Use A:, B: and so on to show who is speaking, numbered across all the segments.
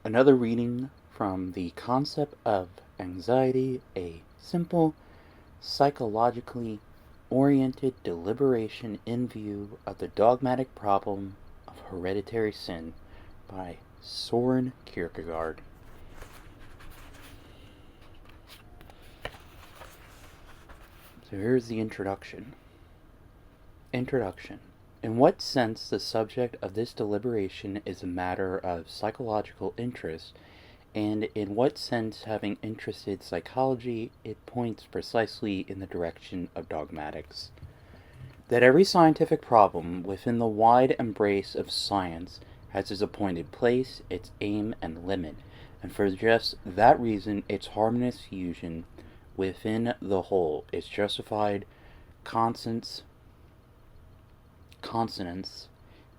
A: Another reading from The Concept of Anxiety, a simple, psychologically oriented deliberation in view of the dogmatic problem of hereditary sin by Soren Kierkegaard. So here's the introduction. Introduction. In what sense the subject of this deliberation is a matter of psychological interest, and in what sense, having interested psychology, it points precisely in the direction of dogmatics. That every scientific problem within the wide embrace of science has its appointed place, its aim and limit, and for just that reason its harmonious fusion within the whole, its justified consonance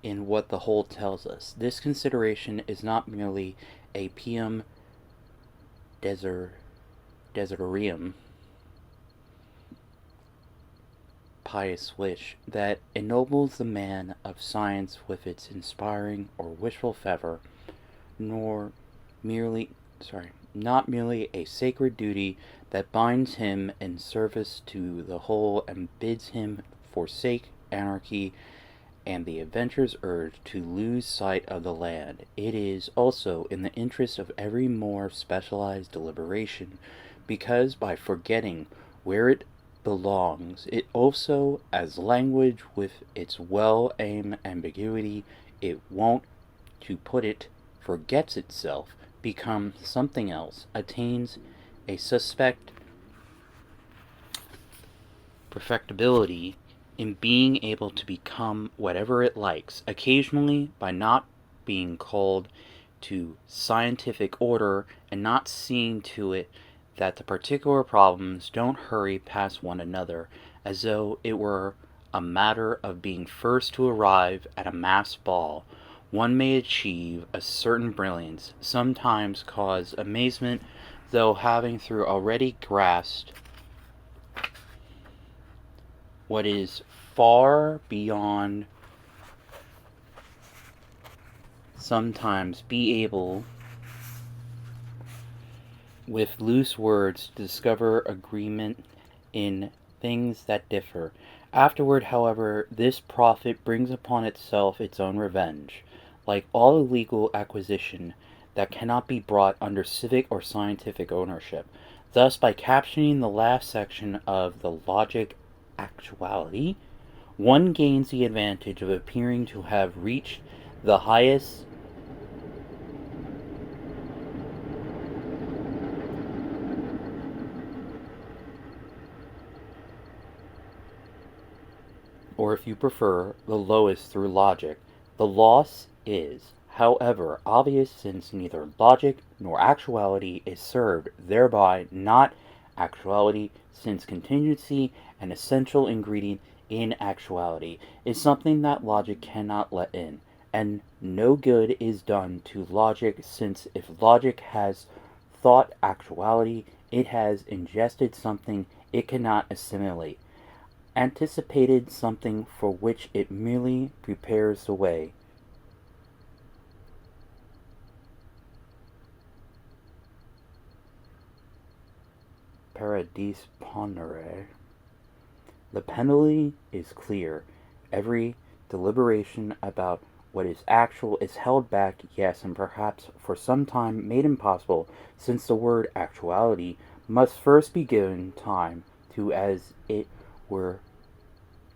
A: in what the whole tells us. This consideration is not merely a pium desiderium, pious wish, that ennobles the man of science with its inspiring or wishful fervor, not merely a sacred duty that binds him in service to the whole and bids him forsake anarchy and the adventurous urge to lose sight of the land. It is also in the interest of every more specialized deliberation, because by forgetting where it belongs, it also, as language with its well-aimed ambiguity, it won't, to put it, forgets itself, becomes something else, attains a suspect perfectibility in being able to become whatever it likes, occasionally by not being called to scientific order and not seeing to it that the particular problems don't hurry past one another, as though it were a matter of being first to arrive at a masked ball. One may achieve a certain brilliance, sometimes cause amazement, though having through already grasped what is far beyond, sometimes be able with loose words to discover agreement in things that differ. Afterward, however, this profit brings upon itself its own revenge, like all illegal acquisition that cannot be brought under civic or scientific ownership. Thus, by capturing the last section of the logic actuality, one gains the advantage of appearing to have reached the highest or, if you prefer, the lowest through logic. The loss is, however, obvious, since neither logic nor actuality is served thereby, not actuality, since contingency, an essential ingredient in actuality, is something that logic cannot let in, and no good is done to logic, since if logic has thought actuality, it has ingested something it cannot assimilate, anticipated something for which it merely prepares the way. Paradis ponere. The penalty is clear. Every deliberation about what is actual is held back, yes, and perhaps for some time made impossible, since the word actuality must first be given time to, as it were,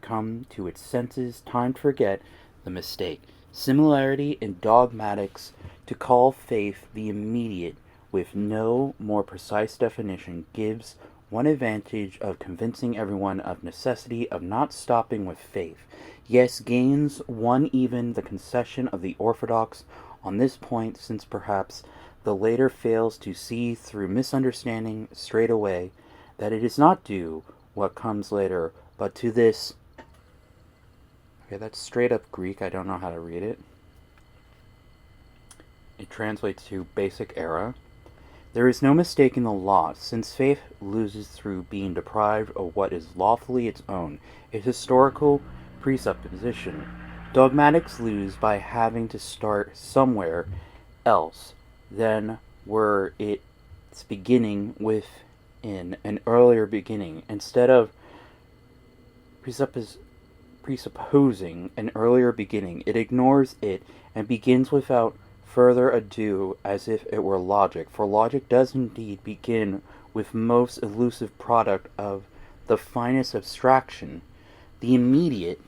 A: come to its senses, time to forget the mistake. Similarity in dogmatics, to call faith the immediate with no more precise definition, gives one advantage of convincing everyone of necessity of not stopping with faith. Yes, gains one even the concession of the orthodox on this point, since perhaps the later fails to see through misunderstanding straight away that it is not due what comes later, but to this. Okay, that's straight up Greek. I don't know how to read it. It translates to basic era. There is no mistaking the loss, since faith loses through being deprived of what is lawfully its own, its historical presupposition. Dogmatics lose by having to start somewhere else, than were its beginning within an earlier beginning. Instead of presupposing an earlier beginning, it ignores it and begins without further ado as if it were logic. For logic does indeed begin with most elusive product of the finest abstraction, the immediate,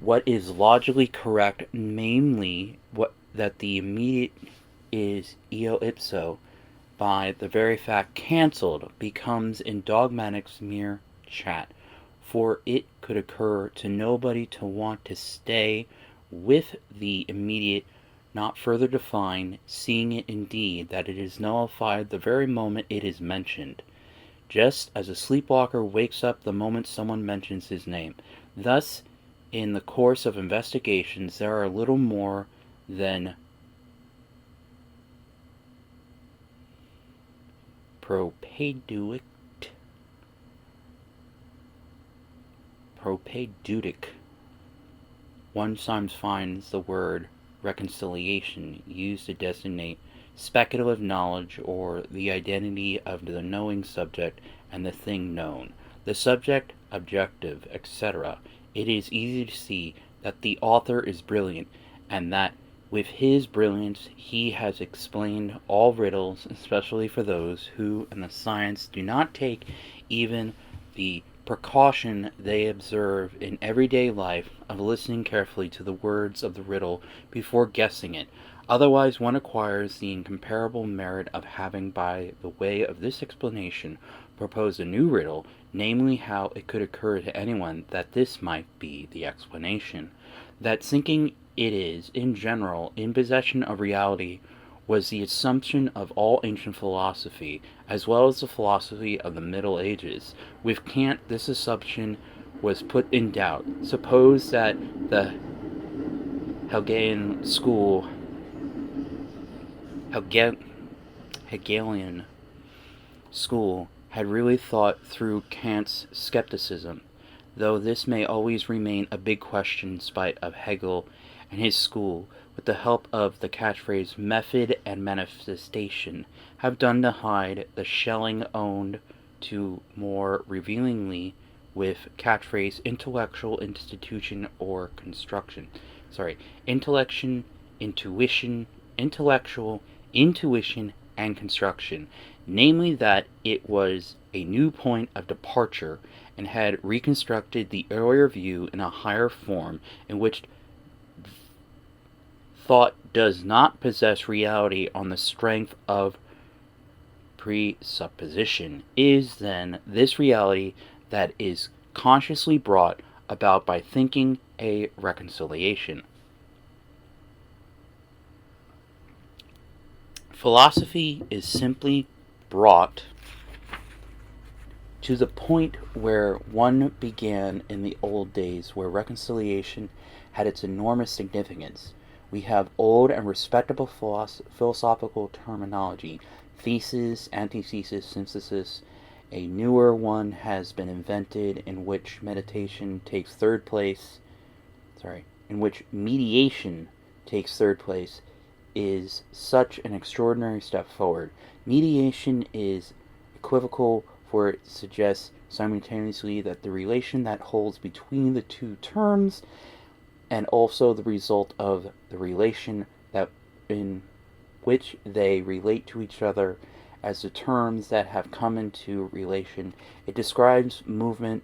A: what is logically correct, namely that the immediate is eo ipso, by the very fact cancelled, becomes in dogmatics mere chat, for it could occur to nobody to want to stay with the immediate, not further defined, seeing it indeed that it is nullified the very moment it is mentioned, just as a sleepwalker wakes up the moment someone mentions his name. Thus, in the course of investigations, there are little more than propedeutic. One sometimes finds the word reconciliation used to designate speculative knowledge or the identity of the knowing subject and the thing known, the subject, objective, etc. It is easy to see that the author is brilliant, and that with his brilliance he has explained all riddles, especially for those who in the science do not take even the precaution they observe in everyday life of listening carefully to the words of the riddle before guessing it. Otherwise one acquires the incomparable merit of having, by the way of this explanation, proposed a new riddle, namely how it could occur to anyone that this might be the explanation. That thinking it is, in general, in possession of reality, was the assumption of all ancient philosophy, as well as the philosophy of the Middle Ages. With Kant, this assumption was put in doubt. Suppose that the Hegelian school had really thought through Kant's skepticism, though this may always remain a big question in spite of Hegel and his school, with the help of the catchphrase method and manifestation, have done to hide the shelling owned to more revealingly with catchphrase intellectual institution or construction. Intellectual, intuition, and construction, namely that it was a new point of departure and had reconstructed the earlier view in a higher form in which thought does not possess reality on the strength of presupposition. Is then this reality that is consciously brought about by thinking a reconciliation. Philosophy is simply brought to the point where one began in the old days, where reconciliation had its enormous significance. We have old and respectable philosophical terminology: thesis, antithesis, synthesis. A newer one has been invented in which meditation takes third place. In which mediation takes third place, is such an extraordinary step forward. Mediation is equivocal, for it suggests simultaneously that the relation that holds between the two terms and also the result of the relation that in which they relate to each other as the terms that have come into relation. It describes movement,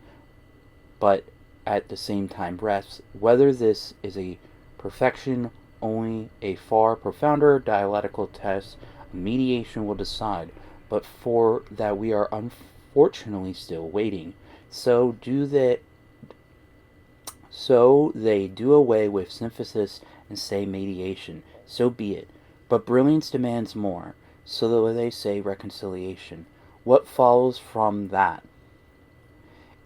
A: but at the same time rests. Whether this is a perfection, only a far profounder dialectical test of mediation will decide, but for that we are unfortunately still waiting. So they do away with synthesis and say mediation. So be it. But brilliance demands more. So they say reconciliation. What follows from that?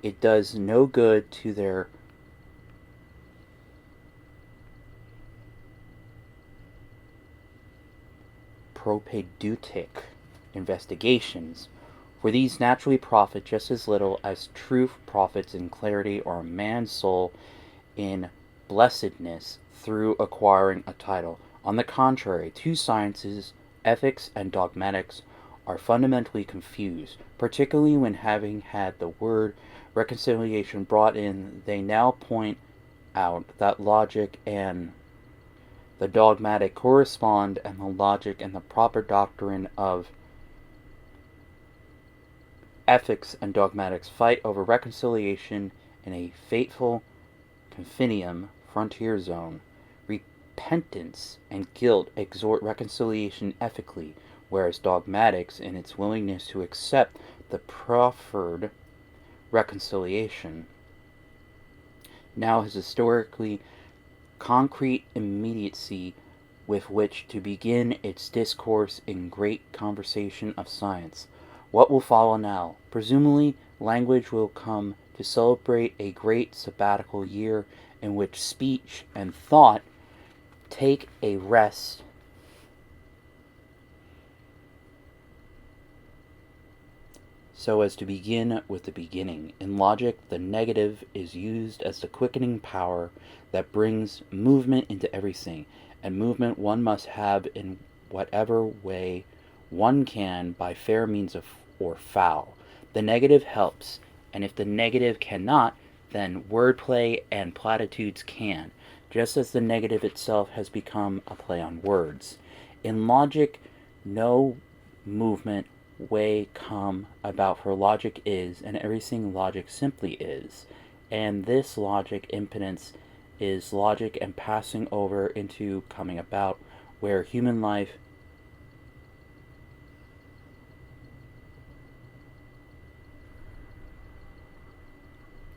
A: It does no good to their propedeutic investigations, for these naturally profit just as little as truth profits in clarity or a man's soul in blessedness through acquiring a title. On the contrary, two sciences, ethics and dogmatics, are fundamentally confused, particularly when, having had the word reconciliation brought in, they now point out that logic and the dogmatic correspond, and the logic and the proper doctrine of ethics and dogmatics fight over reconciliation in a fateful confinium frontier zone. Repentance and guilt exhort reconciliation ethically, whereas dogmatics, in its willingness to accept the proffered reconciliation, now has historically concrete immediacy with which to begin its discourse in great conversation of science. What will follow now? Presumably, language will come to celebrate a great sabbatical year in which speech and thought take a rest so as to begin with the beginning. In logic, the negative is used as the quickening power that brings movement into everything, and movement one must have in whatever way one can, by fair means or foul. The negative helps, and if the negative cannot, then wordplay and platitudes can, just as the negative itself has become a play on words. In logic, no movement way come about, for logic is, and everything logic simply is. And this logic impotence is logic and passing over into coming about, where human life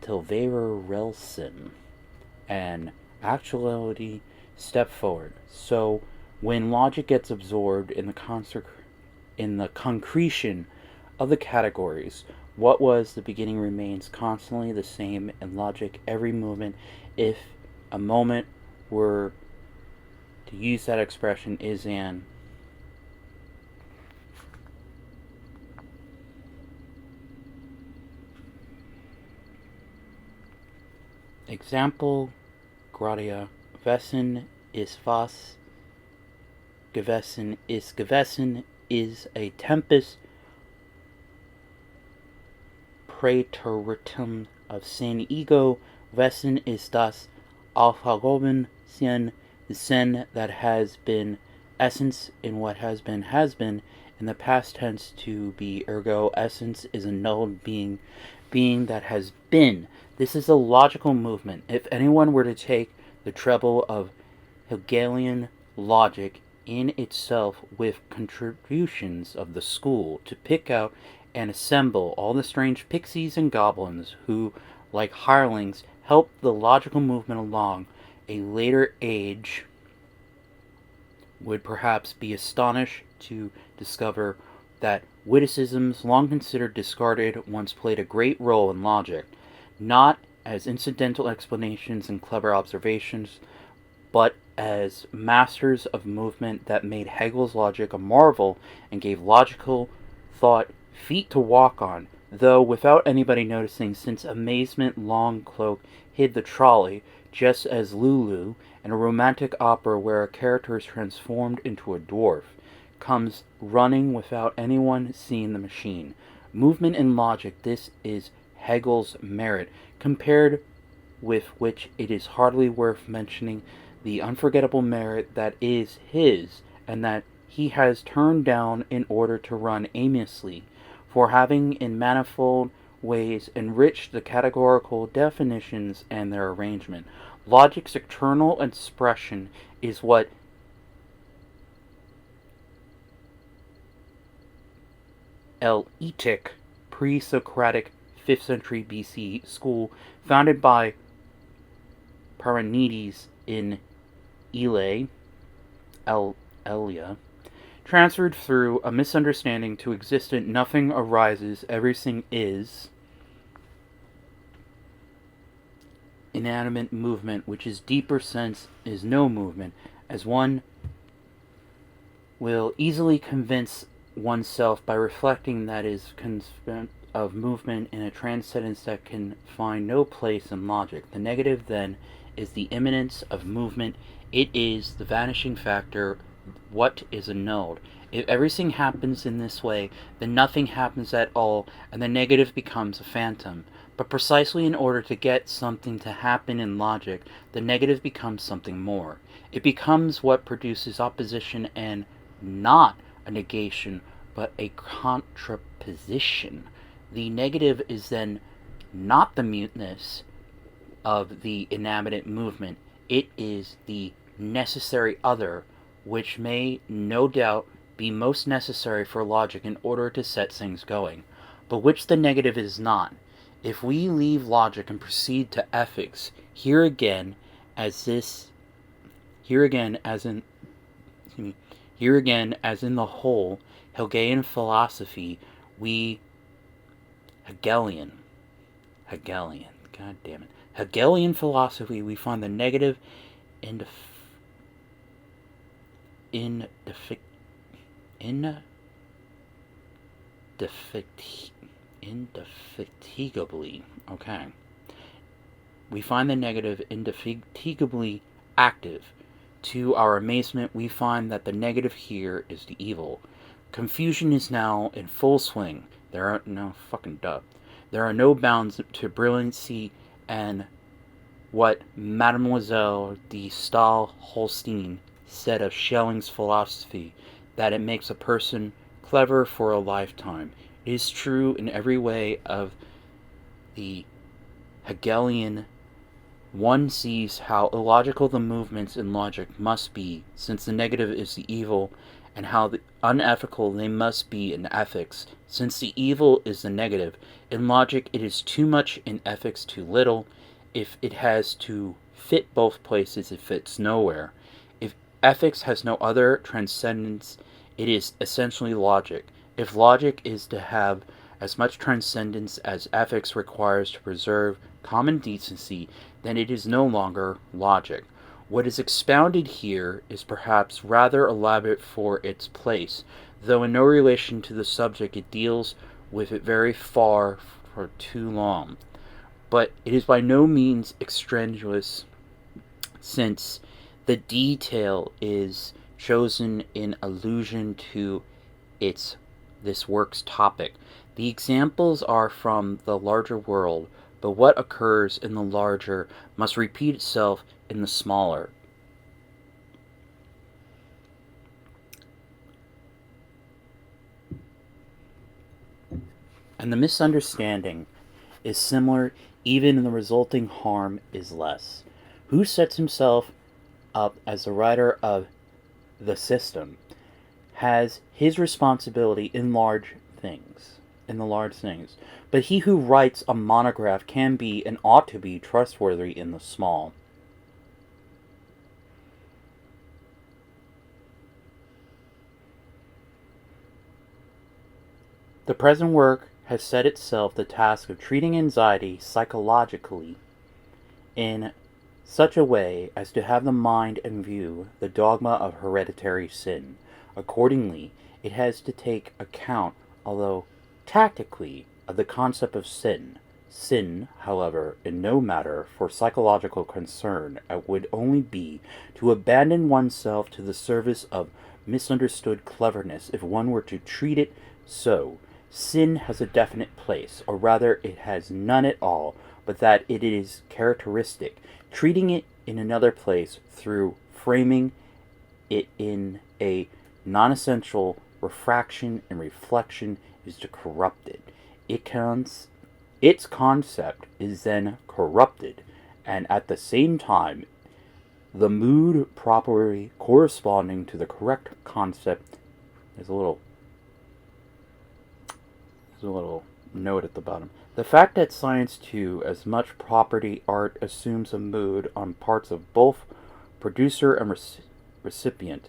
A: till relsen and actuality step forward. So when logic gets absorbed in the concretion of the categories, what was the beginning remains constantly the same in logic. Every movement, if a moment were to use that expression, is an example. Gradia Gewessen ist was gewesen ist. Gewesen is a tempest praetoritum of sin ego. Wesen is das Aufgehoben Sein, the sin that has been, essence in what has been, in the past tense to be, ergo essence is annulled being that has been. This is a logical movement. If anyone were to take the trouble of Hegelian logic in itself, with contributions of the school, to pick out and assemble all the strange pixies and goblins who, like hirelings, helped the logical movement along, a later age would perhaps be astonished to discover that witticisms, long considered discarded, once played a great role in logic, not as incidental explanations and clever observations, but as masters of movement that made Hegel's logic a marvel and gave logical thought feet to walk on, though without anybody noticing, since amazement long cloak hid the trolley, just as Lulu, in a romantic opera where a character is transformed into a dwarf, comes running without anyone seeing the machine. Movement in logic, this is Hegel's merit, compared with which it is hardly worth mentioning the unforgettable merit that is his, and that he has turned down in order to run aimlessly, for having in manifold ways enriched the categorical definitions and their arrangement. Logic's eternal expression is what Eleatic, pre-Socratic 5th century BC school, founded by Parmenides in Elia, transferred through a misunderstanding to existent nothing arises, everything is, inanimate movement, which is deeper sense is no movement, as one will easily convince oneself by reflecting, that is concept of movement in a transcendence that can find no place in logic. The negative, then, is the immanence of movement It is the vanishing factor. What is annulled? If everything happens in this way, then nothing happens at all, and the negative becomes a phantom. But precisely in order to get something to happen in logic, the negative becomes something more. It becomes what produces opposition and not a negation, but a contraposition. The negative is then not the muteness of the inanimate movement, it is the necessary other, which may no doubt be most necessary for logic in order to set things going, but which the negative is not. If we leave logic and proceed to ethics, here again as in the whole Hegelian philosophy, Hegelian philosophy, we find the negative indefatigably. Okay. We find the negative indefatigably active. To our amazement, we find that the negative here is the evil. Confusion is now in full swing. There are no bounds to brilliancy, and what Mademoiselle de Stahl-Holstein said of Schelling's philosophy, that it makes a person clever for a lifetime, is true in every way of the Hegelian. One sees how illogical the movements in logic must be, since the negative is the evil, and how unethical they must be in ethics, since the evil is the negative. In logic it is too much, in ethics too little. If it has to fit both places, it fits nowhere. If ethics has no other transcendence, it is essentially logic. If logic is to have as much transcendence as ethics requires to preserve common decency, then it is no longer logic. What is expounded here is perhaps rather elaborate for its place, though in no relation to the subject it deals with it very far for too long. But it is by no means extraneous, since the detail is chosen in allusion to this work's topic. The examples are from the larger world, but what occurs in the larger must repeat itself in the smaller. And the misunderstanding is similar, even the resulting harm is less. Who sets himself up as the writer of the system has his responsibility in the large things. But he who writes a monograph can be and ought to be trustworthy in the small. The present work has set itself the task of treating anxiety psychologically in such a way as to have the mind in view the dogma of hereditary sin. Accordingly, it has to take account, although tactically, of the concept of sin. Sin, however, in no matter for psychological concern, it would only be to abandon oneself to the service of misunderstood cleverness if one were to treat it so. Sin has a definite place, or rather it has none at all, but that it is characteristic. Treating it in another place through framing it in a non-essential refraction and reflection is to corrupt it. Its concept is then corrupted, and at the same time, the mood properly corresponding to the correct concept is a little note at the bottom. The fact that science too, as much property art, assumes a mood on parts of both producer and recipient,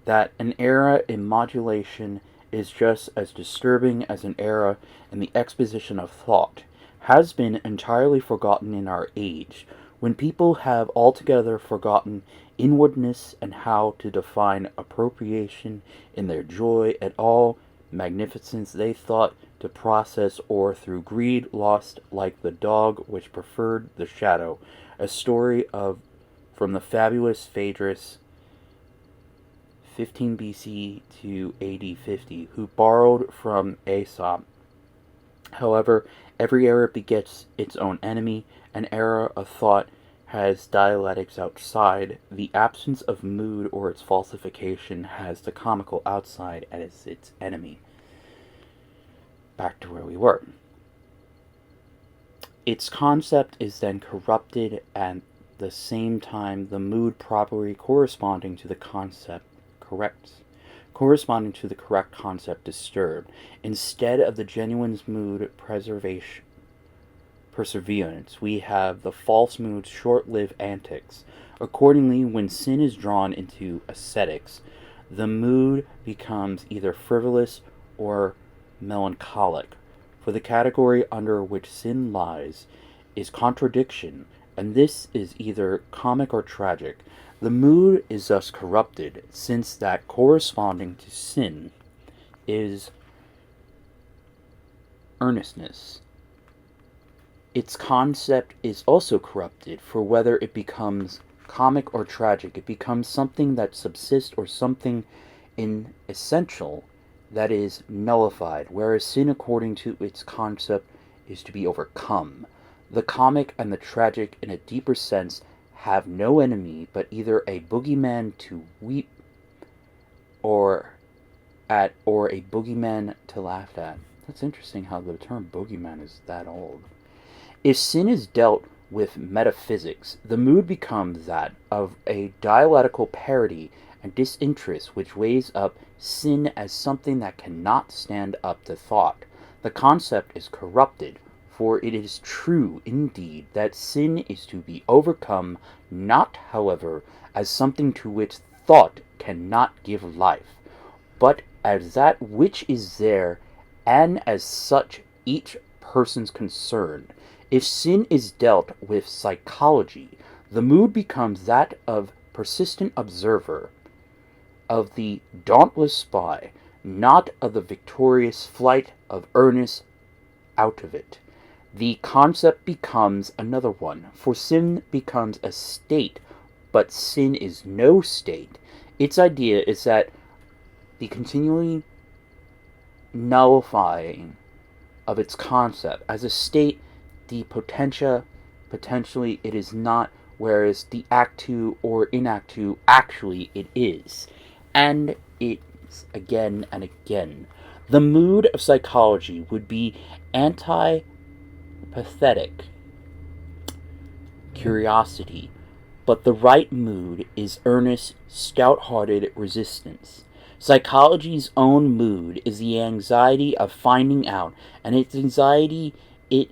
A: that an error in modulation is just as disturbing as an error in the exposition of thought, has been entirely forgotten in our age, when people have altogether forgotten inwardness and how to define appropriation in their joy at all magnificence they thought to process, or through greed lost like the dog which preferred the shadow, a story of from the fabulous Phaedrus 15 BC to AD 50, who borrowed from Aesop. However, every era begets its own enemy. An era of thought has dialectics outside. The absence of mood or its falsification has the comical outside as its enemy. Back to where we were. Its concept is then corrupted at the same time the mood properly corresponding to the correct concept disturbed. Instead of the genuine mood perseverance, we have the false mood's short-lived antics. Accordingly, when sin is drawn into ascetics, the mood becomes either frivolous or melancholic. For the category under which sin lies is contradiction, and this is either comic or tragic. The mood is thus corrupted, since that corresponding to sin is earnestness. Its concept is also corrupted, for whether it becomes comic or tragic, it becomes something that subsists or something inessential that is nullified, whereas sin, according to its concept, is to be overcome. The comic and the tragic, in a deeper sense, have no enemy, but either a boogeyman to weep or a boogeyman to laugh at. That's interesting how the term boogeyman is that old. If sin is dealt with metaphysics, the mood becomes that of a dialectical parody and disinterest which weighs up sin as something that cannot stand up to thought. The concept is corrupted, for it is true indeed that sin is to be overcome, not, however, as something to which thought cannot give life, but as that which is there, and as such each person's concerned. If sin is dealt with psychology, the mood becomes that of persistent observer, of the dauntless spy, not of the victorious flight of earnest out of it. The concept becomes another one, for sin becomes a state, but sin is no state. Its idea is that the continually nullifying of its concept. As a state, the potentially it is not, whereas the actu or inactu actually it is. And it's again and again. The mood of psychology would be antipathetic curiosity, but the right mood is earnest, stout-hearted resistance. Psychology's own mood is the anxiety of finding out, and its anxiety it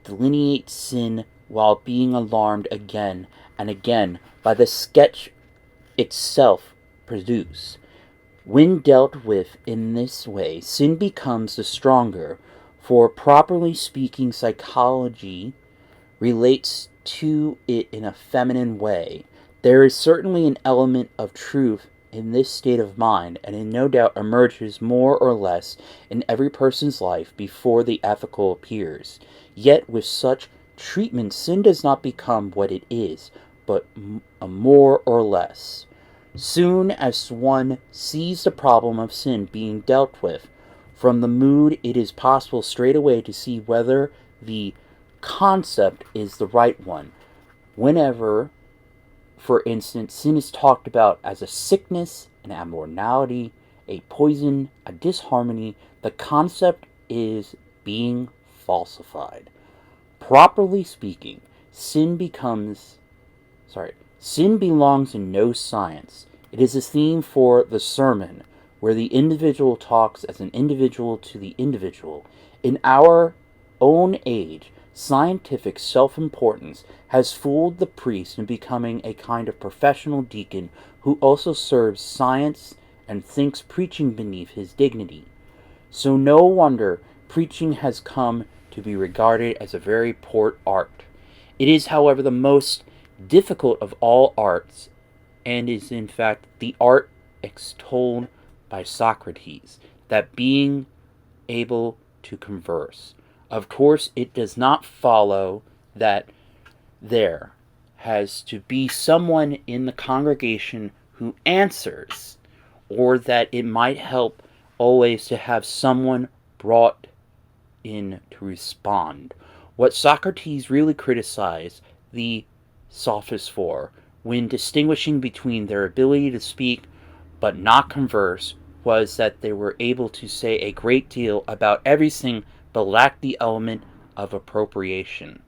A: delineates sin while being alarmed again and again by the sketch itself produced. When dealt with in this way, sin becomes the stronger, for properly speaking, psychology relates to it in a feminine way. There is certainly an element of truth in this state of mind, and it no doubt emerges more or less in every person's life before the ethical appears. Yet with such treatment, sin does not become what it is, but a more or less. Soon as one sees the problem of sin being dealt with, from the mood it is possible straightway to see whether the concept is the right one. Whenever, for instance, sin is talked about as a sickness, an abnormality, a poison, a disharmony, the concept is being falsified. Properly speaking, sin belongs in no science. It is a theme for the sermon, where the individual talks as an individual to the individual. In our own age, scientific self-importance has fooled the priest in becoming a kind of professional deacon who also serves science and thinks preaching beneath his dignity. So no wonder preaching has come to be regarded as a very poor art. It is, however, the most difficult of all arts, and is in fact the art extolled by Socrates, that being able to converse. Of course, it does not follow that there has to be someone in the congregation who answers, or that it might help always to have someone brought in to respond. What Socrates really criticized the sophists for, when distinguishing between their ability to speak but not converse, was that they were able to say a great deal about everything but lacked the element of appropriation.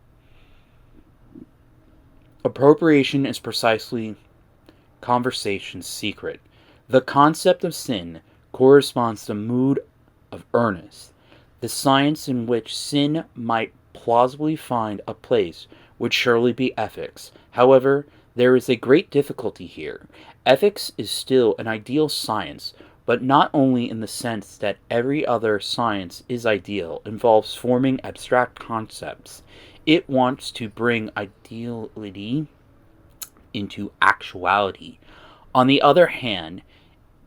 A: Appropriation is precisely conversation's secret. The concept of sin corresponds to the mood of earnest. The science in which sin might plausibly find a place would surely be ethics. However, there is a great difficulty here. Ethics is still an ideal science, but not only in the sense that every other science is ideal, involves forming abstract concepts. It wants to bring ideality into actuality. On the other hand,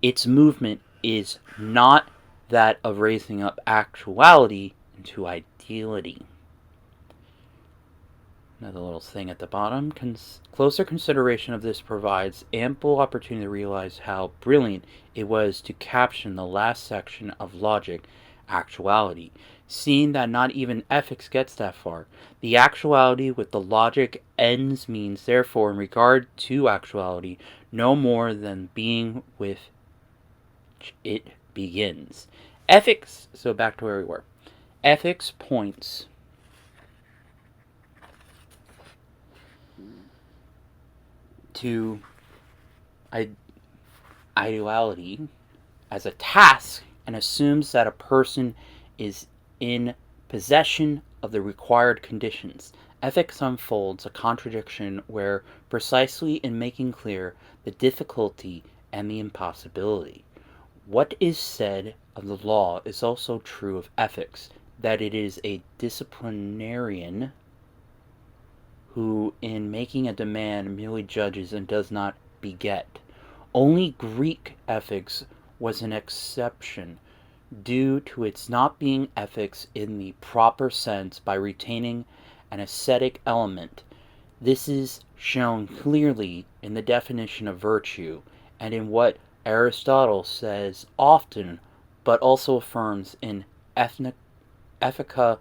A: its movement is not that of raising up actuality into ideality. Another little thing at the bottom. Closer consideration of this provides ample opportunity to realize how brilliant it was to caption the last section of logic, actuality. Seeing that not even ethics gets that far, the actuality with the logic ends means therefore in regard to actuality no more than being with it begins. Ethics, so back to where we were. Ethics points to ideality as a task and assumes that a person is in possession of the required conditions. Ethics unfolds a contradiction where precisely in making clear the difficulty and the impossibility. What is said of the law is also true of ethics, that it is a disciplinarian who, in making a demand, merely judges and does not beget. Only Greek ethics was an exception, due to its not being ethics in the proper sense by retaining an ascetic element. This is shown clearly in the definition of virtue, and in what Aristotle says often, but also affirms in Ethica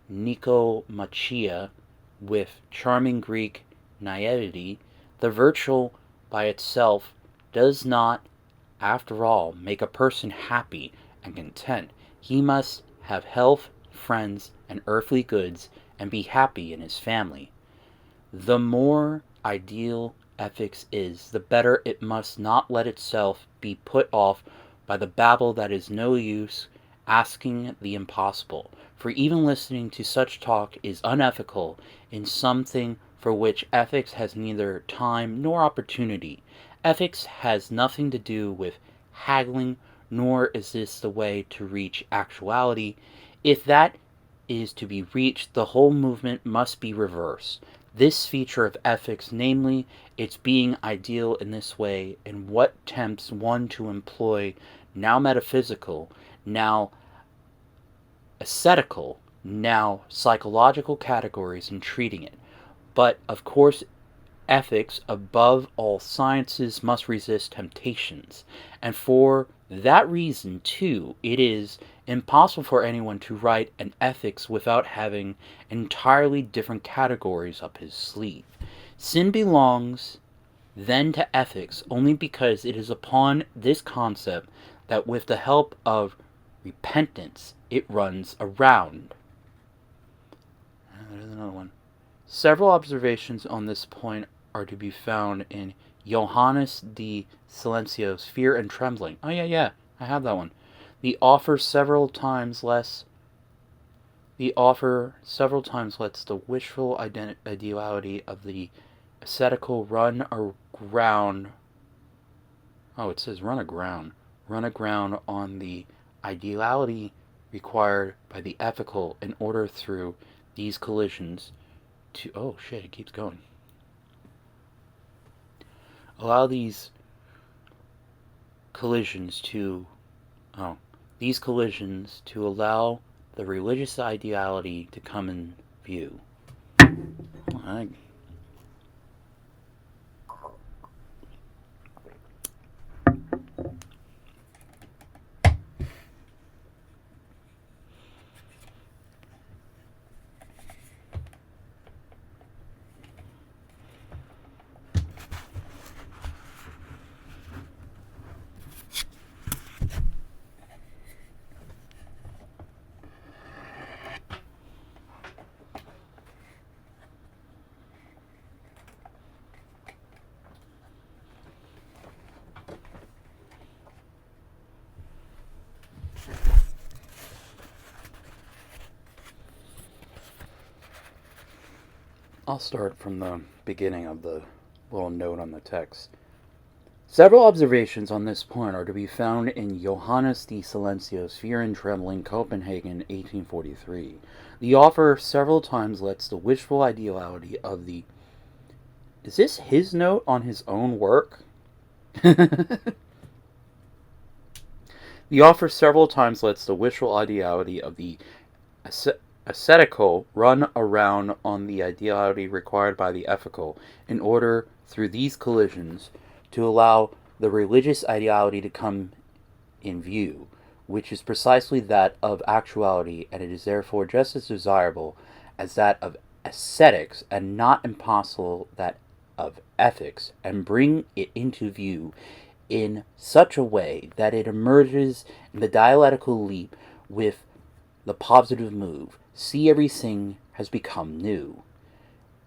A: Nikomachia, with charming Greek naivety. The virtue by itself does not, after all, make a person happy and content. He must have health, friends, and earthly goods, and be happy in his family. The more ideal ethics is, the better it must not let itself be put off by the babble that is no use asking the impossible, for even listening to such talk is unethical in something for which ethics has neither time nor opportunity. Ethics has nothing to do with haggling, nor is this the way to reach actuality. If that is to be reached, the whole movement must be reversed. This feature of ethics, namely its being ideal in this way, and what tempts one to employ now metaphysical, now ascetical, now psychological categories in treating it. But, of course, ethics, above all sciences, must resist temptations, and for that reason, too, it is impossible for anyone to write an ethics without having entirely different categories up his sleeve. Sin belongs then to ethics only because it is upon this concept that with the help of repentance it runs around. There's another one. Several observations on this point are to be found in Johannes de Silencio's Fear and Trembling. Oh yeah, I have that one. The offer several times lets the wishful ideality of the ascetical run aground. Oh, it says run aground on the ideality required by the ethical in order through these collisions to... Oh shit, it keeps going. Allow these collisions to allow the religious ideality to come in view. I I'll start from the beginning of the little note on the text. Several observations on this point are to be found in Johannes de Silencio's Fear and Trembling, Copenhagen, 1843. The author several times lets the wishful ideality of the... Is this his note on his own work? The author several times lets the wishful ideality of the ascetical run around on the ideality required by the ethical in order, through these collisions, to allow the religious ideality to come in view, which is precisely that of actuality, and it is therefore just as desirable as that of ascetics, and not impossible that of ethics, and bring it into view in such a way that it emerges in the dialectical leap with the positive move. See, everything has become new.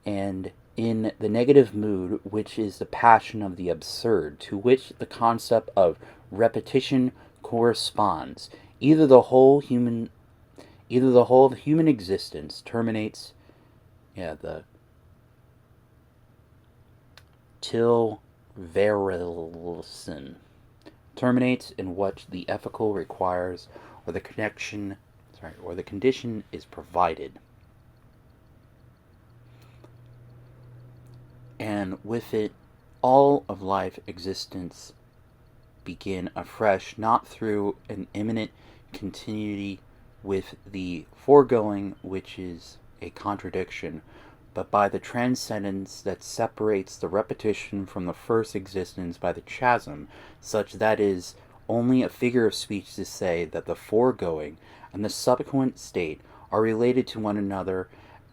A: And in the negative mood, which is the passion of the absurd, to which the concept of repetition corresponds, either the whole of human existence terminates, the till verilsen terminates in what the ethical requires, or the condition is provided. And with it, all of life existence begin afresh, not through an imminent continuity with the foregoing, which is a contradiction, but by the transcendence that separates the repetition from the first existence by the chasm, such that is only a figure of speech to say that the foregoing and the subsequent state are related to one another,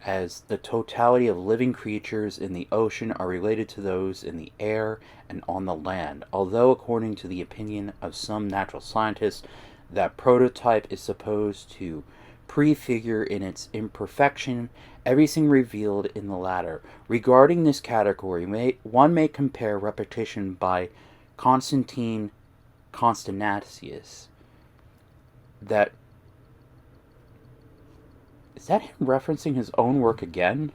A: as the totality of living creatures in the ocean are related to those in the air and on the land, although according to the opinion of some natural scientists, that prototype is supposed to prefigure in its imperfection everything revealed in the latter. Regarding this category, one may compare repetition by Constantine Constantius. That is that him referencing his own work again?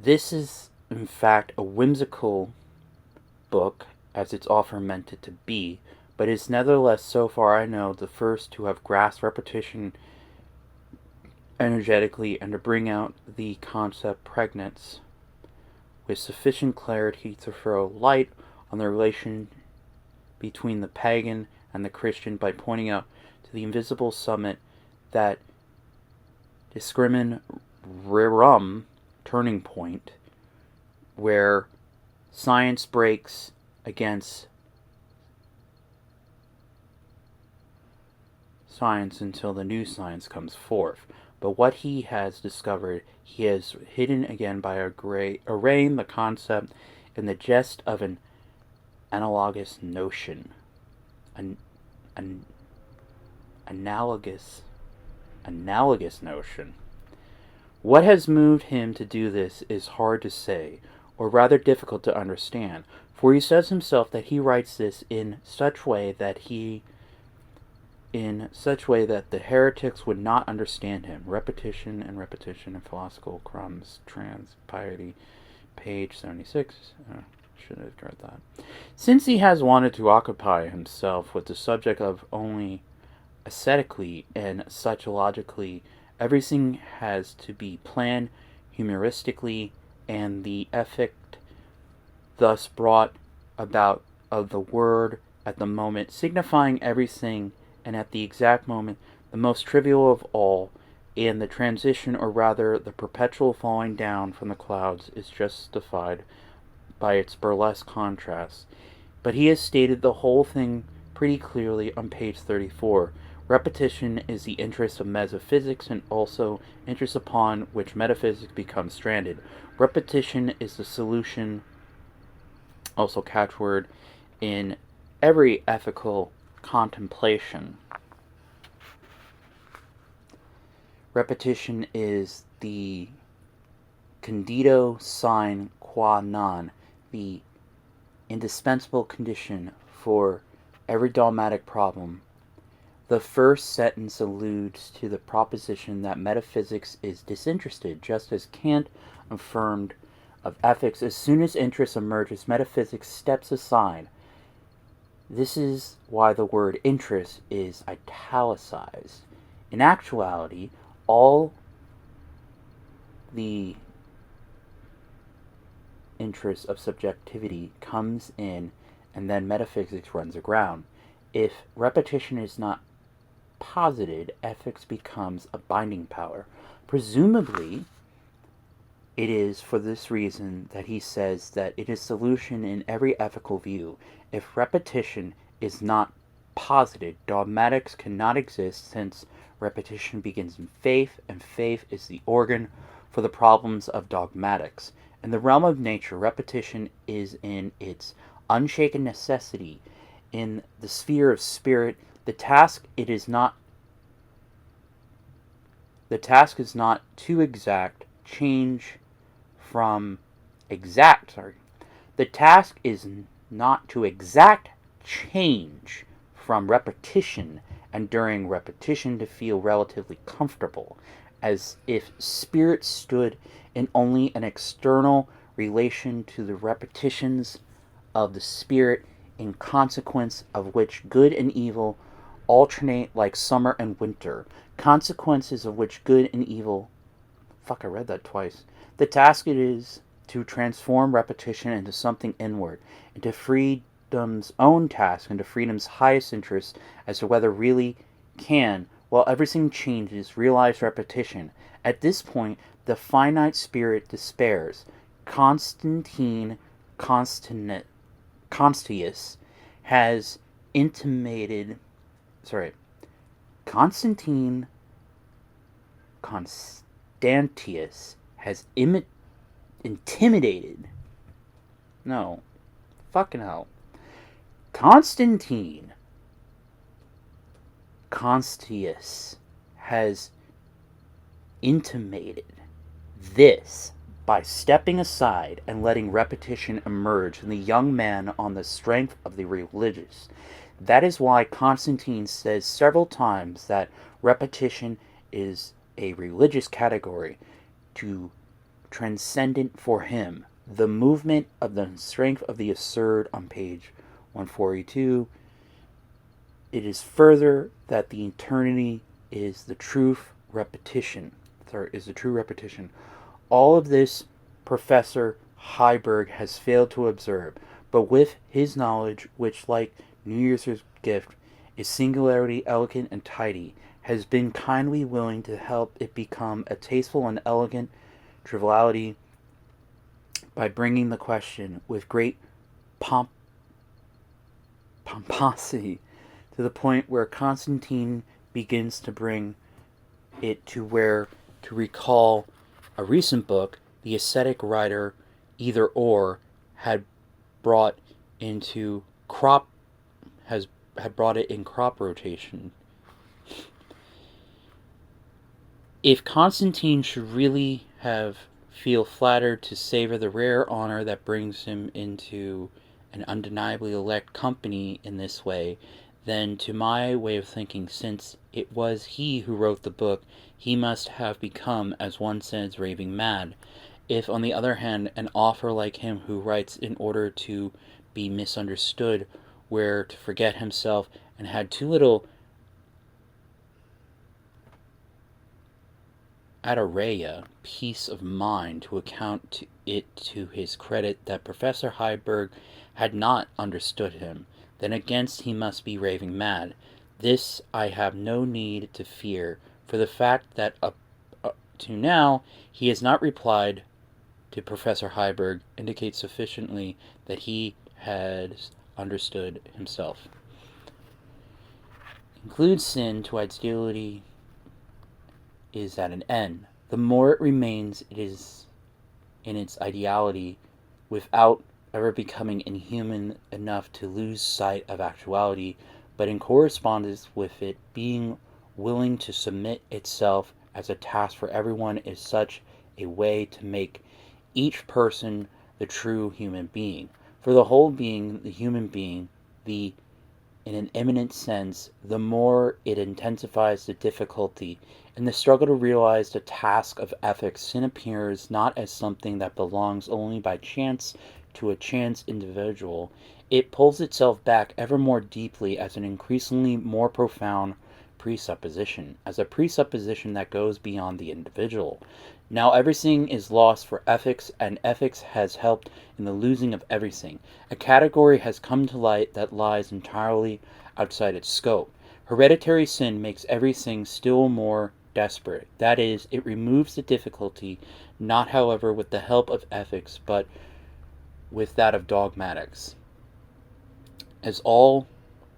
A: This is, in fact, a whimsical book, as its author meant it to be, but is nevertheless, so far I know, the first to have grasped repetition energetically and to bring out the concept pregnance with sufficient clarity to throw light on the relation between the pagan and the Christian by pointing out to the invisible summit that discrimin rerum turning point where science breaks against science until the new science comes forth. But what he has discovered, he has hidden again by arraying the concept in the jest of an analogous notion. An analogous notion. What has moved him to do this is hard to say, or rather difficult to understand, for he says himself that he writes this in such way that the heretics would not understand him. Repetition and philosophical crumbs, trans, piety, page 76. Should have read that. Since he has wanted to occupy himself with the subject of only aesthetically and psychologically, everything has to be planned humoristically, and the effect thus brought about of the word at the moment signifying everything, and at the exact moment the most trivial of all, and the transition, or rather the perpetual falling down from the clouds, is justified by its burlesque contrast. But he has stated the whole thing pretty clearly on page 34. Repetition is the interest of metaphysics, and also interest upon which metaphysics becomes stranded. Repetition is the solution, also catchword, in every ethical contemplation. Repetition is the conditio sine qua non, the indispensable condition for every dogmatic problem. The first sentence alludes to the proposition that metaphysics is disinterested, just as Kant affirmed of ethics. As soon as interest emerges, metaphysics steps aside. This is why the word interest is italicized. In actuality, all the interest of subjectivity comes in, and then metaphysics runs aground. If repetition is not posited, ethics becomes a binding power. Presumably, it is for this reason that he says that it is solution in every ethical view. If repetition is not posited, dogmatics cannot exist, since repetition begins in faith, and faith is the organ for the problems of dogmatics. In the realm of nature, repetition is in its unshaken necessity. In the sphere of spirit, the task is not to exact change from The task is not to exact change from repetition, and during repetition to feel relatively comfortable, as if spirit stood in only an external relation to the repetitions of the spirit, in consequence of which good and evil alternate like summer and winter, consequences of which good and evil... I read that twice. The task it is to transform repetition into something inward, into freedom's own task, into freedom's highest interest, as to whether really can, while everything changes, realize repetition. At this point, the finite spirit despairs. Constantine Constantius has intimated... Constantine Constantius has intimidated... No. Fucking hell. Constantine Constantius has intimated this by stepping aside and letting repetition emerge in the young man on the strength of the religious. That is why Constantine says several times that repetition is a religious category, to transcendent for him. The movement of the strength of the absurd on page 142. It is further that the eternity is the true repetition. All of this Professor Heiberg has failed to observe, but with his knowledge, which, like New Year's gift, is singularly elegant and tidy, has been kindly willing to help it become a tasteful and elegant triviality by bringing the question with great pomposity to the point where Constantine begins to bring it to where to recall a recent book the ascetic writer Either Or had brought into crop had brought it in crop rotation. If Constantine should really feel flattered to savor the rare honor that brings him into an undeniably elect company in this way, then to my way of thinking, since it was he who wrote the book, he must have become, as one says, raving mad. If, on the other hand, an author like him who writes in order to be misunderstood were to forget himself and had too little adorea, peace of mind, to account it to his credit that Professor Heiberg had not understood him, then against he must be raving mad. This I have no need to fear, for the fact that to now, he has not replied to Professor Heiberg indicates sufficiently that he has understood himself. Includes sin to ideality is at an end. The more it remains, it is in its ideality without ever becoming inhuman enough to lose sight of actuality, but in correspondence with it being willing to submit itself as a task for everyone is such a way to make each person the true human being. For the whole being, the human being, in an eminent sense, the more it intensifies the difficulty. In the struggle to realize the task of ethics, sin appears not as something that belongs only by chance to a chance individual. It pulls itself back ever more deeply as an increasingly more profound presupposition, as a presupposition that goes beyond the individual. Now everything is lost for ethics, and ethics has helped in the losing of everything. A category has come to light that lies entirely outside its scope. Hereditary sin makes everything still more desperate. That is, it removes the difficulty, not however with the help of ethics, but with that of dogmatics. As all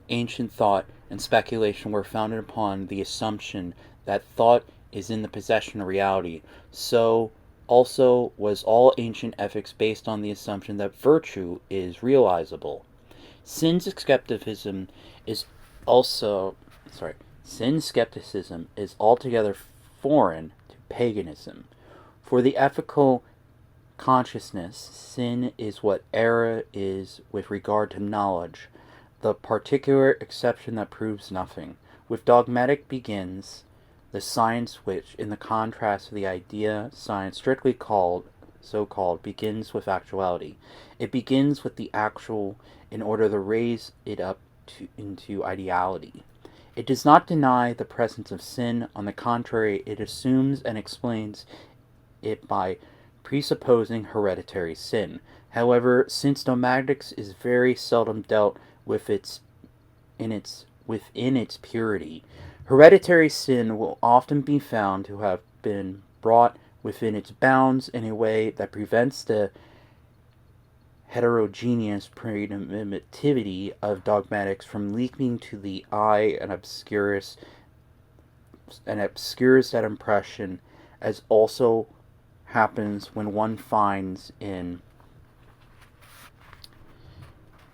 A: ancient thought and speculation were founded upon the assumption that thought is in the possession of reality, so also was all ancient ethics based on the assumption that virtue is realizable. Sin skepticism is altogether foreign to paganism. For the ethical consciousness, sin is what error is with regard to knowledge, the particular exception that proves nothing. With dogmatic begins the science which, in the contrast to the idea science strictly so-called, begins with actuality. It begins with the actual in order to raise it up into ideality. It does not deny the presence of sin. On the contrary, it assumes and explains it by presupposing hereditary sin. However, since dogmatics is very seldom dealt with within its purity, hereditary sin will often be found to have been brought within its bounds in a way that prevents the heterogeneous primitivity of dogmatics from leaking to the eye and obscures that impression, as also happens when one finds in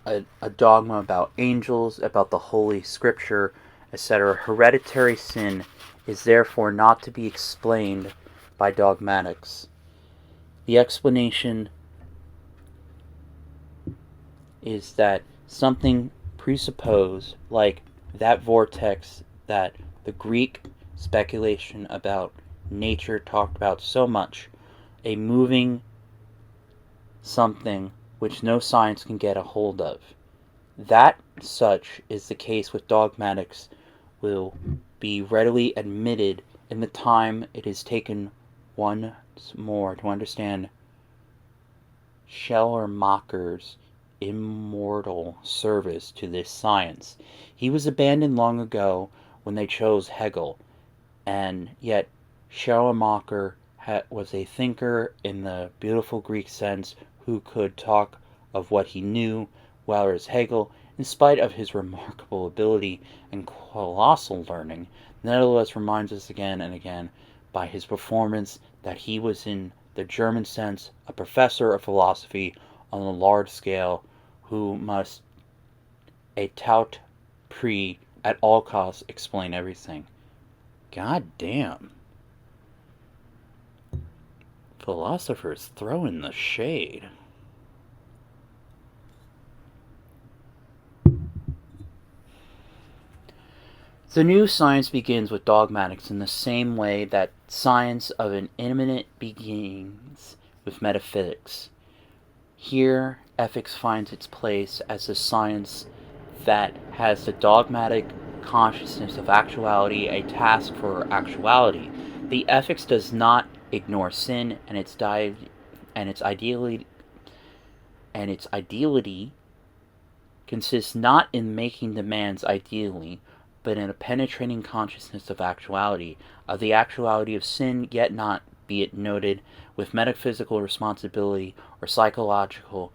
A: a dogma about angels, about the Holy Scripture, etc. Hereditary sin is therefore not to be explained by dogmatics. The explanation is that something presupposed, like that vortex that the Greek speculation about nature talked about so much, a moving something which no science can get a hold of. That such is the case with dogmatics will be readily admitted in the time it has taken once more to understand Schleiermacher's immortal service to this science. He was abandoned long ago when they chose Hegel, and yet Schleiermacher was a thinker in the beautiful Greek sense who could talk of what he knew, whereas Hegel, in spite of his remarkable ability and colossal learning, nevertheless reminds us again and again by his performance that he was, in the German sense, a professor of philosophy on a large scale who must a tout prix at all costs explain everything. God damn. Philosophers throwing the shade. The new science begins with dogmatics in the same way that science of an immanent begins with metaphysics. Here, ethics finds its place as the science that has the dogmatic consciousness of actuality, a task for actuality. The ethics does not ignore sin, and its ideality consists not in making demands ideally, but in a penetrating consciousness of actuality, of the actuality of sin, yet not, be it noted, with metaphysical responsibility or psychological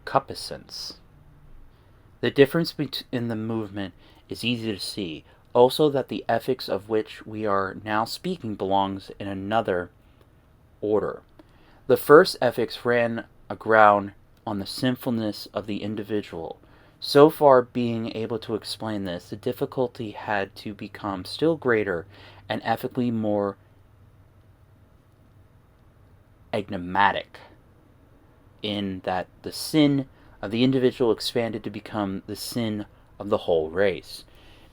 A: concupiscence. The difference in the movement is easy to see. Also that the ethics of which we are now speaking belongs in another order. The first ethics ran aground on the sinfulness of the individual. So far being able to explain this, the difficulty had to become still greater and ethically more enigmatic, in that the sin of the individual expanded to become the sin of the whole race.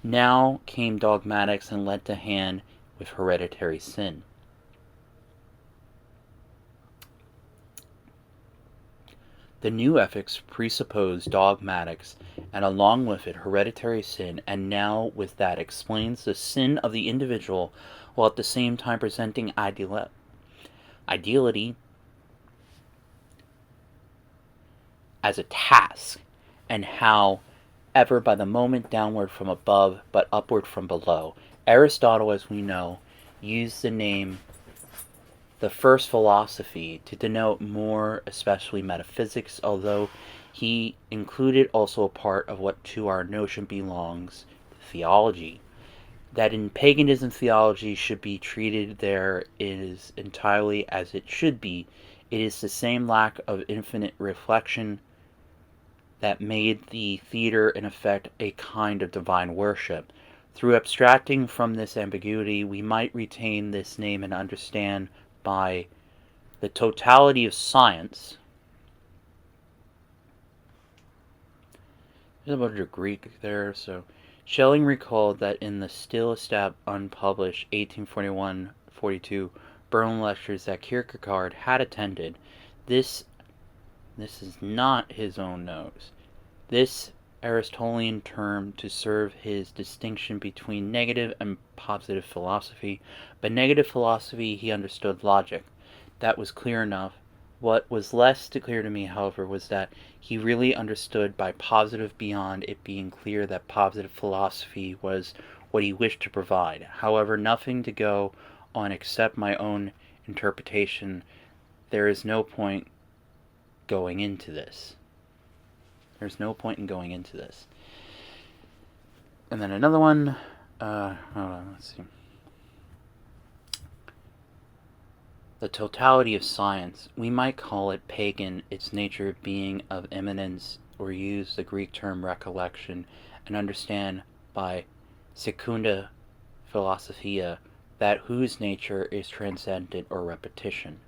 A: Now came dogmatics and led to hand with hereditary sin. The new ethics presupposed dogmatics, and along with it hereditary sin, and now with that explains the sin of the individual, while at the same time presenting ideality as a task, and how ever by the moment downward from above, but upward from below. Aristotle, as we know, used the name the first philosophy to denote more especially metaphysics, although he included also a part of what to our notion belongs, theology. That in paganism theology should be treated there is entirely as it should be. It is the same lack of infinite reflection that made the theater in effect a kind of divine worship. Through abstracting from this ambiguity, we might retain this name and understand by the totality of science. There's a bunch of Greek there, so Schelling recalled that in the still unpublished 1841-42 Berlin lectures that Kierkegaard had attended, this is not his own notes. This Aristotelian term to serve his distinction between negative and positive philosophy. By negative philosophy he understood logic. That was clear enough. What was less clear to me, however, was that he really understood by positive beyond it being clear that positive philosophy was what he wished to provide. However, nothing to go on except my own interpretation. There is no point going into this. There's no point in going into this. And then another one. Hold on, let's see. The totality of science. We might call it pagan, its nature being of eminence, or use the Greek term recollection, and understand by secunda philosophia that whose nature is transcendent or repetition.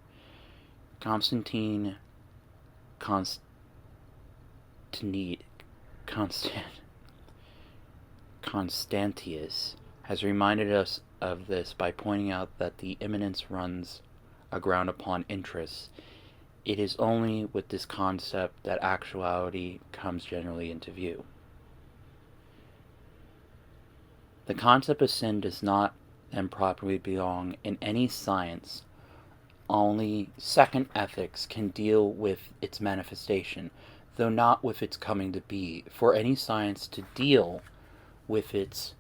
A: Constantius has reminded us of this by pointing out that the immanence runs aground upon interest. It is only with this concept that actuality comes generally into view. The concept of sin does not then properly belong in any science. Only second ethics can deal with its manifestation, though not with its coming to be. For any science to deal with it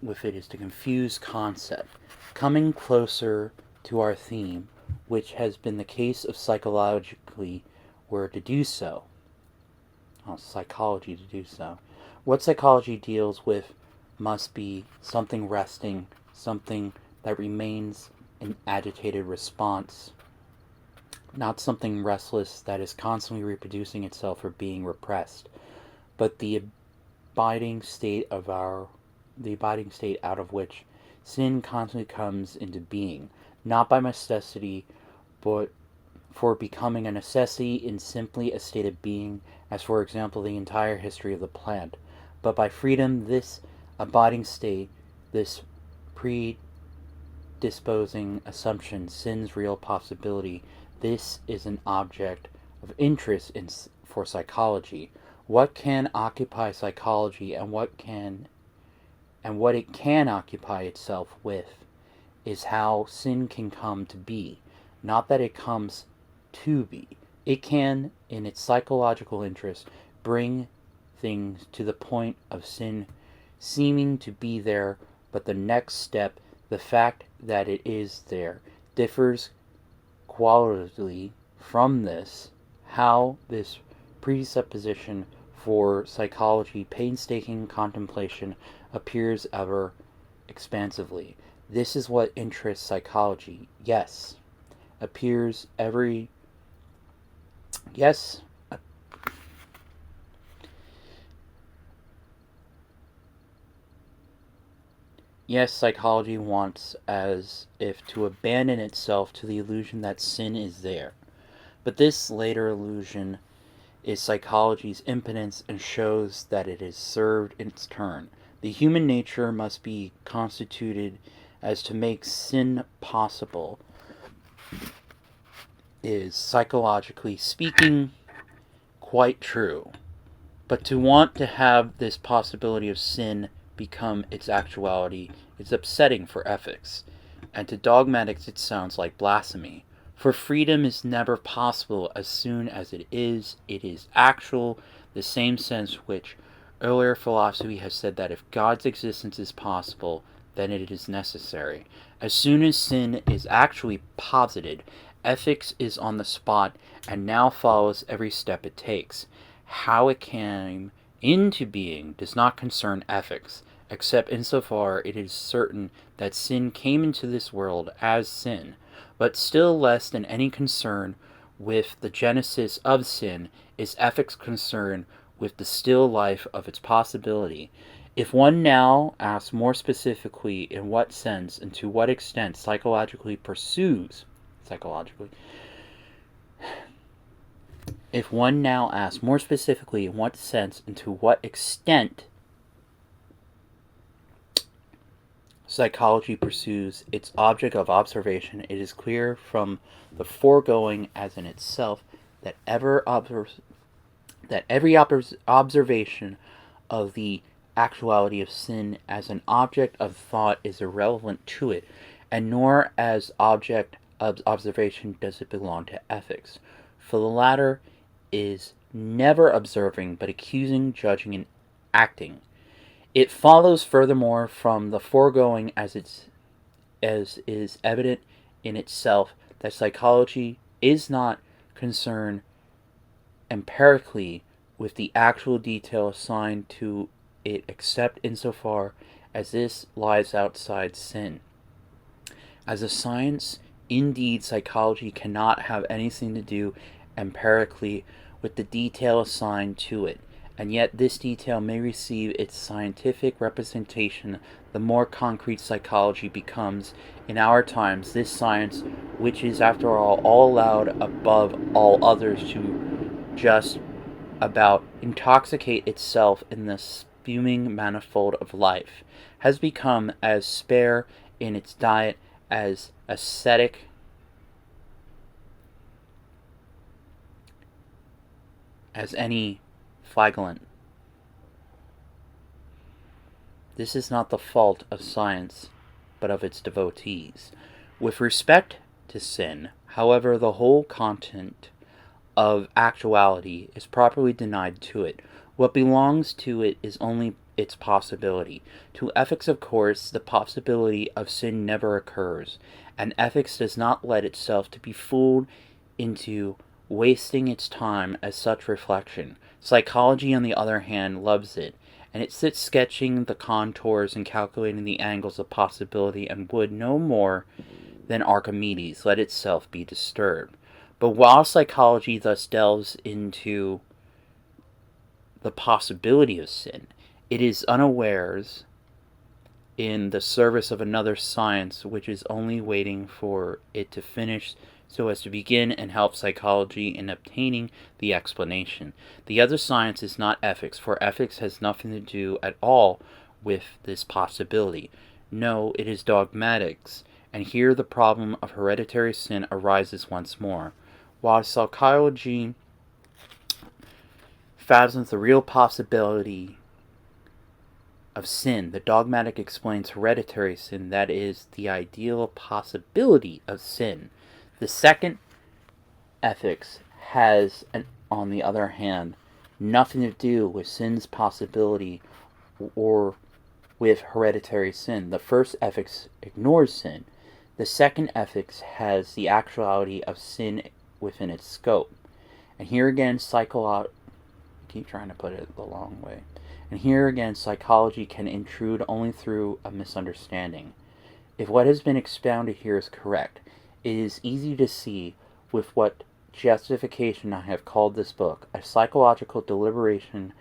A: is to confuse concept. Coming closer to our theme, which has been the case of psychologically, were to do so. Psychology to do so. What psychology deals with must be something resting, something that remains an agitated response, not something restless that is constantly reproducing itself or being repressed, but the abiding state out of which sin constantly comes into being, not by necessity, but for becoming a necessity in simply a state of being, as for example the entire history of the plant, but by freedom. This abiding state, this predisposing assumption, sin's real possibility, this is an object of interest for psychology. What can occupy psychology and what it can occupy itself with is how sin can come to be, not that it comes to be. It can, in its psychological interest, bring things to the point of sin seeming to be there, but the next step, the fact that it is there, differs qualitatively from this. How this presupposition for psychology, painstaking contemplation, appears ever expansively. This is what interests psychology. Yes, appears every. Yes, yes, psychology wants as if to abandon itself to the illusion that sin is there. But this later illusion is psychology's impotence and shows that it has served its turn. The human nature must be constituted as to make sin possible is, psychologically speaking, quite true. But to want to have this possibility of sin become its actuality is upsetting for ethics, and to dogmatics it sounds like blasphemy. For freedom is never possible as soon as it is actual, the same sense which earlier philosophy has said that if God's existence is possible, then it is necessary. As soon as sin is actually posited, ethics is on the spot and now follows every step it takes. How it came into being does not concern ethics, except insofar it is certain that sin came into this world as sin, but still less than any concern with the genesis of sin is ethics concerned with the still life of its possibility. If one now asks more specifically in what sense and to what extent psychologically pursues if one now asks more specifically in what sense and to what extent psychology pursues its object of observation, it is clear from the foregoing as in itself that every observation of the actuality of sin as an object of thought is irrelevant to it, and nor as object of observation does it belong to ethics. For the latter is never observing, but accusing, judging, and acting. It follows furthermore from the foregoing as is evident in itself that psychology is not concerned empirically with the actual detail assigned to it except insofar as this lies outside sin. As a science, indeed, psychology cannot have anything to do empirically with the detail assigned to it, and yet this detail may receive its scientific representation the more concrete psychology becomes in our times. This science, which is after all allowed above all others to just about intoxicate itself in the spuming manifold of life, has become as spare in its diet as ascetic as any flagellant. This is not the fault of science, but of its devotees. With respect to sin, however, the whole content of actuality is properly denied to it. What belongs to it is only its possibility. To ethics, of course, the possibility of sin never occurs, and ethics does not let itself to be fooled into wasting its time as such reflection. Psychology, on the other hand, loves it, and it sits sketching the contours and calculating the angles of possibility, and would no more than Archimedes let itself be disturbed. But while psychology thus delves into the possibility of sin, it is unawares in the service of another science which is only waiting for it to finish so as to begin and help psychology in obtaining the explanation. The other science is not ethics, for ethics has nothing to do at all with this possibility. No, it is dogmatics, and here the problem of hereditary sin arises once more. While psychology fathoms the real possibility of sin, the dogmatic explains hereditary sin, that is, the ideal possibility of sin. The second ethics has, on the other hand, nothing to do with sin's possibility or with hereditary sin. The first ethics ignores sin. The second ethics has the actuality of sin within its scope. And here again, I keep trying to put it the long way. And here again, psychology can intrude only through a misunderstanding. If what has been expounded here is correct, it is easy to see with what justification I have called this book a psychological deliberation,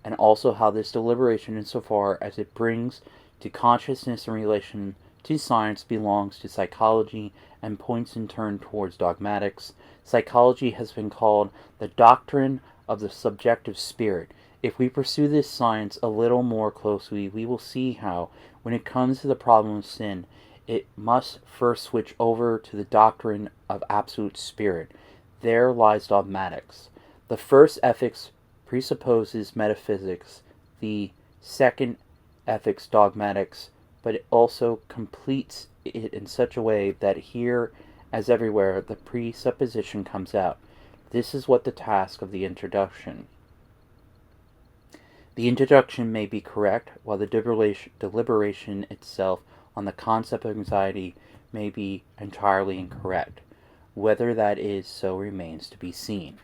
A: and also how this deliberation, insofar as it brings to consciousness in relation to science, belongs to psychology and points in turn towards dogmatics. Psychology has been called the doctrine of the subjective spirit. If we pursue this science a little more closely, we will see how, when it comes to the problem of sin, it must first switch over to the doctrine of absolute spirit. There lies dogmatics. The first ethics presupposes metaphysics, the second ethics dogmatics, but it also completes it in such a way that here, as everywhere, the presupposition comes out. This is what the task of the introduction. The introduction may be correct, while the deliberation itself on the concept of anxiety may be entirely incorrect. Whether that is so remains to be seen.